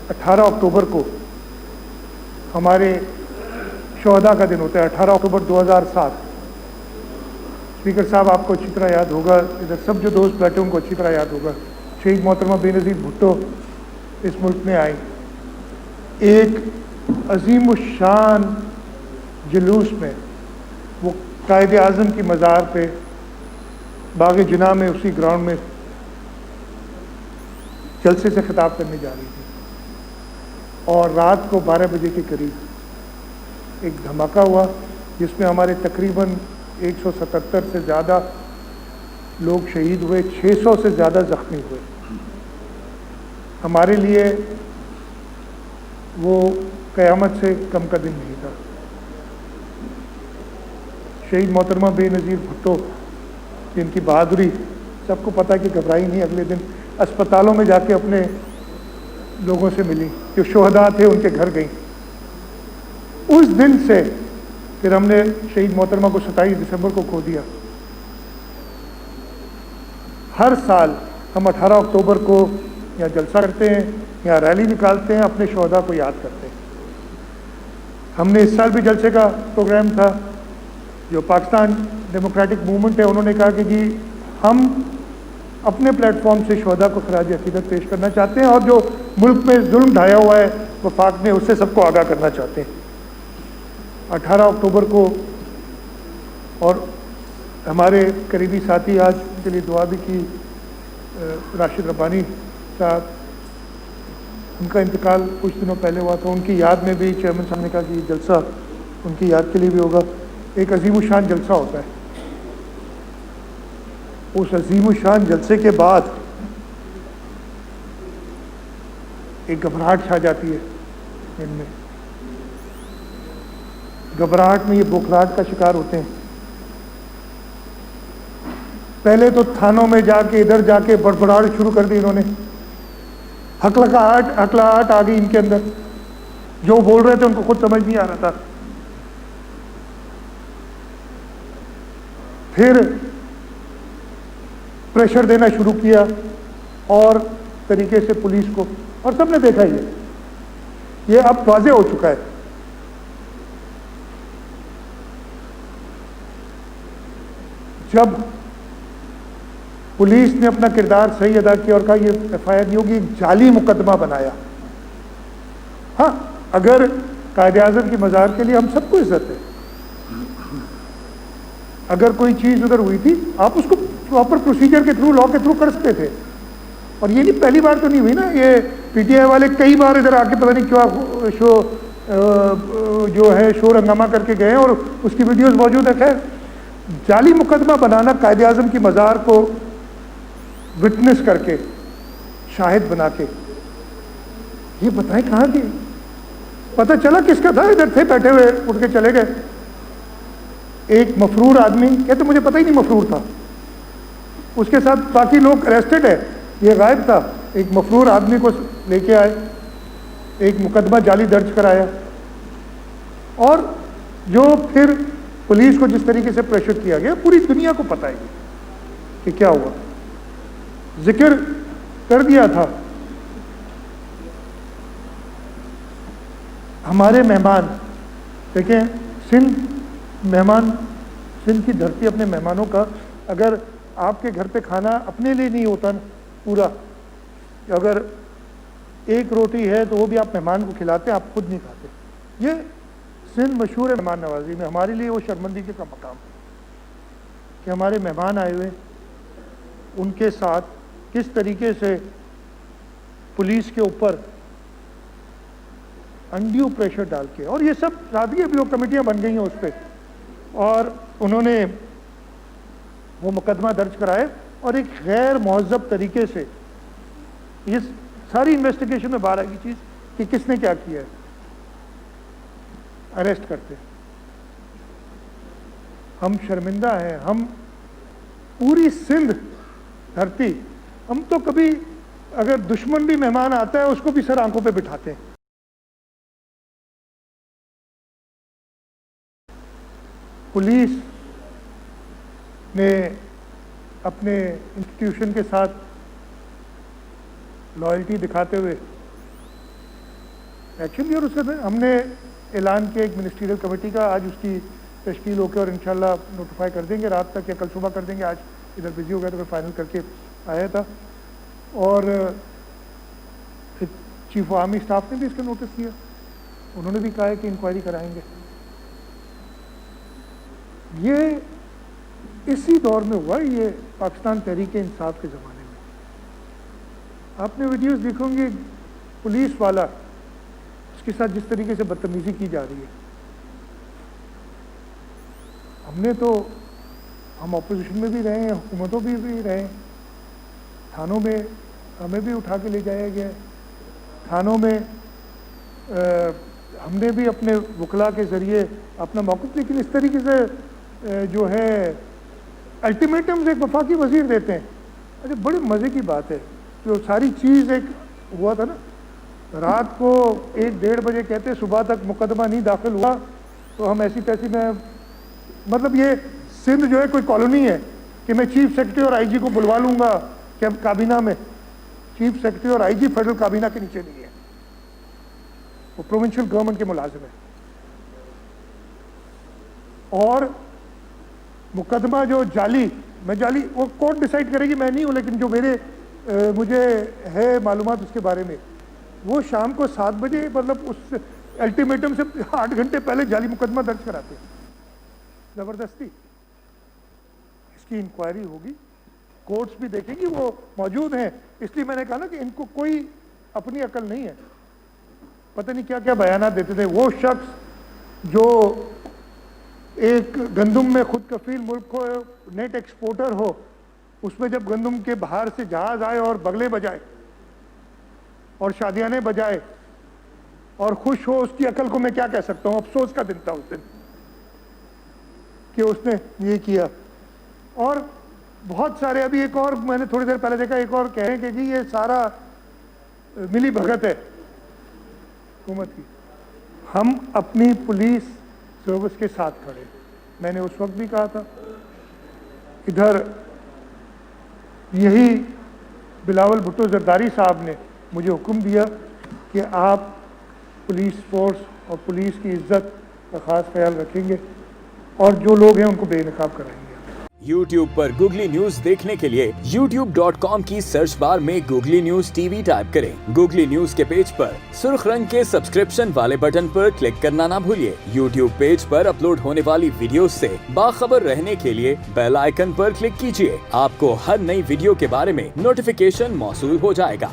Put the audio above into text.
18 اکتوبر کو ہمارے شہداء کا دن ہوتا ہے، 18 اکتوبر 2007۔ اسپیکر صاحب آپ کو اچھی طرح یاد ہوگا، ادھر سب جو دوست بیٹھے ان کو اچھی طرح یاد ہوگا، شہید محترمہ بے نظیر بھٹو اس ملک میں آئی ایک عظیم الشان جلوس میں۔ وہ قائد اعظم کی مزار پہ باغ جناح میں اسی گراؤنڈ میں جلسے سے خطاب کرنے جا رہی تھی، اور رات کو 12 بجے کے قریب ایک دھماکہ ہوا جس میں ہمارے تقریباً 177 سے زیادہ لوگ شہید ہوئے، 600 سے زیادہ زخمی ہوئے۔ ہمارے لیے وہ قیامت سے کم کا دن نہیں تھا۔ شہید محترمہ بے نظیر بھٹو جن کی بہادری سب کو پتہ کہ گھبرائی نہیں، اگلے دن اسپتالوں میں جا کے اپنے لوگوں سے ملی، جو شہداء تھے ان کے گھر گئیں۔ اس دن سے پھر ہم نے شہید محترمہ کو 27 دسمبر کو کھو دیا۔ ہر سال ہم 18 اکتوبر کو یہاں جلسہ کرتے ہیں، یہاں ریلی نکالتے ہیں، اپنے شہداء کو یاد کرتے ہیں۔ ہم نے اس سال بھی جلسے کا پروگرام تھا، جو پاکستان ڈیموکریٹک موومنٹ ہے انہوں نے کہا کہ جی ہم اپنے پلیٹ فارم سے شہداء کو خراج عقیدت پیش کرنا چاہتے ہیں، اور جو ملک میں ظلم ڈھایا ہوا ہے وفاق نے، اس سے سب کو آگاہ کرنا چاہتے ہیں۔ 18 اکتوبر کو، اور ہمارے قریبی ساتھی آج ان کے لیے دعا بھی کی، راشد ربانی صاحب، ان کا انتقال کچھ دنوں پہلے ہوا تھا، ان کی یاد میں بھی چیئرمین صاحب نے کہا کہ یہ جلسہ ان کی یاد کے لیے بھی ہوگا۔ ایک عظیم الشان جلسہ ہوتا ہے، اس عظیم الشان جلسے کے بعد ایک گھبراہٹ چھا جاتی ہے ان میں، گھبراہٹ میں یہ بوکھلاہٹ کا شکار ہوتے ہیں۔ پہلے تو تھانوں میں جا کے، ادھر جا کے بڑبڑاہٹ شروع کر دی انہوں نے، ہکلاہٹ آ گئی ان کے اندر، جو بول رہے تھے ان کو خود سمجھ نہیں آ رہا تھا۔ پھر پریشر دینا شروع کیا، اور طریقے سے پولیس کو، اور سب نے دیکھا یہ اب واضح ہو چکا ہے۔ جب پولیس نے اپنا کردار صحیح ادا کیا اور کہا یہ ایف آئی آر نہیں ہوگی، ایک جعلی مقدمہ بنایا۔ ہاں، اگر قائد اعظم کی مزار کے لیے ہم سب کو عزت ہے، اگر کوئی چیز ادھر ہوئی تھی آپ اس کو پراپر پروسیجر کے تھرو، لا کے تھرو کر سکتے تھے، اور یہ نہیں پہلی بار تو نہیں ہوئی نا، یہ پی ٹی آئی والے کئی بار ادھر آ کے پتہ نہیں کیا جو ہے شور ہنگامہ کر کے گئے، اور اس کی ویڈیوز موجود ہے۔ خیر، جعلی مقدمہ بنانا، قائد اعظم کی مزار کو وٹنس کر کے، شاہد بنا کے، یہ بتائیں کہاں کی پتہ چلا کس کا تھا؟ ادھر تھے بیٹھے ہوئے، اٹھ کے چلے گئے۔ ایک مفرور آدمی، کہتے مجھے پتہ ہی نہیں مفرور تھا، اس کے ساتھ باقی لوگ اریسٹڈ ہے، یہ غائب تھا۔ ایک مفرور آدمی کو لے کے آئے، ایک مقدمہ جعلی درج کرایا، اور جو پھر پولیس کو جس طریقے سے پریشر کیا گیا، پوری دنیا کو پتہ ہے کہ کیا ہوا۔ ذکر کر دیا تھا، ہمارے مہمان دیکھیں، مہمان سندھ کی دھرتی اپنے مہمانوں کا، اگر آپ کے گھر پہ کھانا اپنے لیے نہیں ہوتا پورا، اگر ایک روٹی ہے تو وہ بھی آپ مہمان کو کھلاتے ہیں، آپ خود نہیں کھاتے۔ یہ سندھ مشہور ہے مہمان نوازی میں، ہمارے لیے وہ شرمندگی کا مقام کہ ہمارے مہمان آئے ہوئے، ان کے ساتھ کس طریقے سے پولیس کے اوپر انڈیو پریشر ڈال کے، اور یہ سب ساتھ ہی ابھی وہ کمیٹیاں بن گئی ہیں اس پہ، اور انہوں نے وہ مقدمہ درج کرائے، اور ایک غیر مہذب طریقے سے یہ ساری انویسٹیگیشن میں باہر آئے گی چیز کہ کس نے کیا کیا ہے، اریسٹ کرتے۔ ہم شرمندہ ہیں، ہم پوری سندھ دھرتی، ہم تو کبھی اگر دشمن بھی مہمان آتا ہے اس کو بھی سر آنکھوں پہ بٹھاتے ہیں۔ پولیس نے اپنے انسٹیٹیوشن کے ساتھ لائلٹی دکھاتے ہوئے ایکشن بھی. اور اس کا ہم نے اعلان کیا ایک منسٹریل کمیٹی کا, آج اس کی تشکیل ہو کے اور انشاءاللہ نوٹیفائی کر دیں گے رات تک یا کل صبح کر دیں گے. آج ادھر بزی ہو گیا تو میں فائنل کر کے آیا تھا. اور چیف آف آرمی اسٹاف نے بھی اس کا نوٹس کیا, انہوں نے بھی کہا ہے کہ انکوائری کرائیں گے. یہ اسی دور میں ہوا, یہ پاکستان تحریک انصاف کے زمانے میں. آپ نے ویڈیوز دیکھوں گے پولیس والا اس کے ساتھ جس طریقے سے بدتمیزی کی جا رہی ہے. ہم اپوزیشن میں بھی رہے ہیں, حکومتوں بھی رہے ہیں, تھانوں میں ہمیں بھی اٹھا کے لے جایا گیا ہے. تھانوں میں ہم نے بھی اپنے وکلاء کے ذریعے اپنا موقف, لیکن اس طریقے سے جو ہے الٹیمیٹمز ایک وفاقی وزیر دیتے ہیں. اچھا بڑے مزے کی بات ہے جو ساری چیز ایک ہوا تھا نا, رات کو 1-1:30 بجے کہتے صبح تک مقدمہ نہیں داخل ہوا تو ہم ایسی تیسی میں, مطلب یہ سندھ جو ہے کوئی کالونی ہے کہ میں چیف سیکرٹری اور آئی جی کو بلوا لوں گا کہ کابینہ میں. چیف سیکرٹری اور آئی جی فیڈرل کابینہ کے نیچے نہیں ہے, وہ پروونشل گورنمنٹ کے ملازم ہیں. اور مقدمہ جو جعلی وہ کورٹ ڈیسائیڈ کرے گی, میں نہیں ہوں, لیکن جو مجھے ہے معلومات اس کے بارے میں, وہ شام کو 7 بجے مطلب اس الٹیمیٹم سے 8 گھنٹے پہلے جعلی مقدمہ درج کراتے ہیں زبردستی. اس کی انکوائری ہوگی, کورٹس بھی دیکھیں گی, وہ موجود ہیں. اس لیے میں نے کہا نا کہ ان کو کوئی اپنی عقل نہیں ہے, پتہ نہیں کیا کیا بیانات دیتے تھے. وہ شخص جو ایک گندم میں خود کفیل ملک کو نیٹ ایکسپورٹر ہو, اس میں جب گندم کے باہر سے جہاز آئے اور بغلے بجائے اور شادیانے بجائے اور خوش ہو, اس کی عقل کو میں کیا کہہ سکتا ہوں. افسوس کا دن تھا اس دن کہ اس نے یہ کیا. اور بہت سارے, ابھی ایک اور میں نے تھوڑی دیر پہلے دیکھا, ایک اور کہیں کہ جی یہ سارا ملی بھگت ہے حکومت کی. ہم اپنی پولیس سروس کے ساتھ کھڑے. میں نے اس وقت بھی کہا تھا, ادھر یہی بلاول بھٹو زرداری صاحب نے مجھے حکم دیا کہ آپ پولیس فورس اور پولیس کی عزت کا خاص خیال رکھیں گے اور جو لوگ ہیں ان کو بے نقاب کرائیں گے. YouTube پر گوگلی نیوز دیکھنے کے لیے youtube.com کی سرچ بار میں googly news T V type کریں. گوگلی نیوز کے پیج پر سرخ رنگ کے سبسکرپشن والے بٹن پر کلک کرنا نہ بھولیے. YouTube پیج پر اپلوڈ ہونے والی ویڈیوز سے باخبر رہنے کے لیے بیل آئیکن پر کلک کیجیے. آپ کو ہر نئی ویڈیو کے بارے میں نوٹیفیکیشن موصول ہو جائے گا.